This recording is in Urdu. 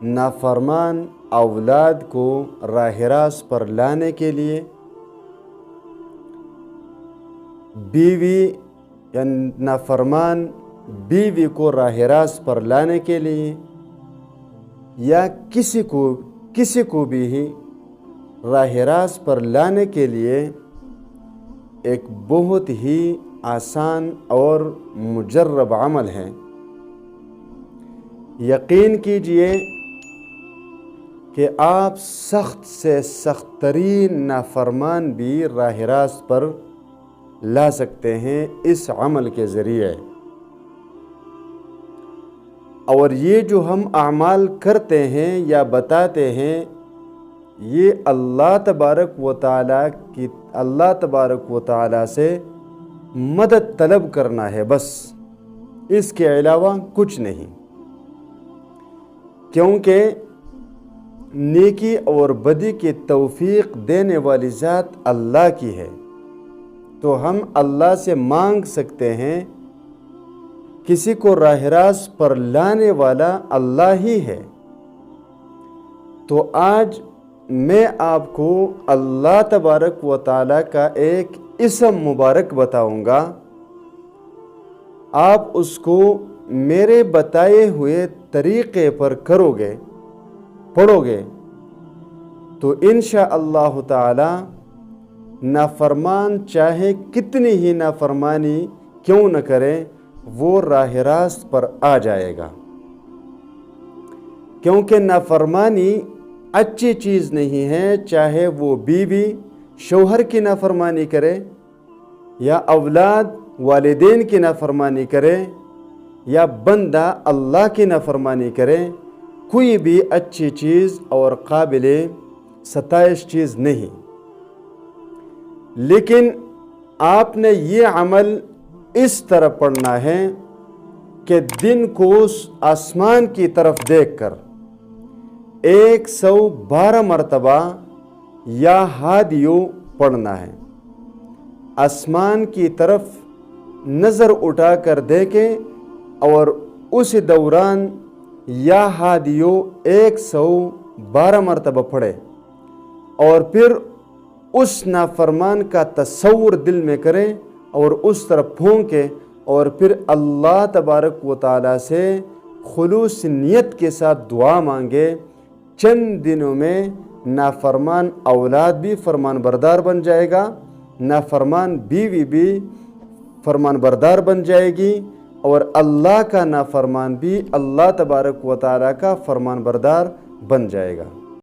نافرمان اولاد کو راہ راست پر لانے کے لیے، بیوی یا نافرمان بیوی کو راہ راست پر لانے کے لیے، یا کسی کو بھی راہ راست پر لانے کے لیے ایک بہت ہی آسان اور مجرب عمل ہے۔ یقین کیجئے کہ آپ سخت سے سخت ترین نافرمان بھی راہ راست پر لا سکتے ہیں اس عمل کے ذریعے۔ اور یہ جو ہم اعمال کرتے ہیں یا بتاتے ہیں، یہ اللہ تبارک و تعالیٰ سے مدد طلب کرنا ہے، بس اس کے علاوہ کچھ نہیں، کیونکہ نیکی اور بدی کی توفیق دینے والی ذات اللہ کی ہے، تو ہم اللہ سے مانگ سکتے ہیں۔ کسی کو راہ راست پر لانے والا اللہ ہی ہے۔ تو آج میں آپ کو اللہ تبارک و تعالیٰ کا ایک اسم مبارک بتاؤں گا، آپ اس کو میرے بتائے ہوئے طریقے پر پڑھو گے تو انشاءاللہ تعالی نافرمان چاہے کتنی ہی نافرمانی کیوں نہ کرے، وہ راہ راست پر آ جائے گا، کیونکہ نافرمانی اچھی چیز نہیں ہے، چاہے وہ بیوی شوہر کی نافرمانی کرے، یا اولاد والدین کی نافرمانی کرے، یا بندہ اللہ کی نافرمانی کرے، کوئی بھی اچھی چیز اور قابل ستائش چیز نہیں۔ لیکن آپ نے یہ عمل اس طرح پڑھنا ہے کہ دن کو آسمان کی طرف دیکھ کر 112 مرتبہ یا ہادیو پڑھنا ہے۔ آسمان کی طرف نظر اٹھا کر دیکھیں اور اس دوران یا ہادیو 112 مرتبہ پڑھے، اور پھر اس نافرمان کا تصور دل میں کریں اور اس طرف پھونکے، اور پھر اللہ تبارک و تعالیٰ سے خلوص نیت کے ساتھ دعا مانگے۔ چند دنوں میں نافرمان اولاد بھی فرمان بردار بن جائے گا، نافرمان بیوی بھی فرمان بردار بن جائے گی، اور اللہ کا نافرمان بھی اللہ تبارک و تعالیٰ کا فرمان بردار بن جائے گا۔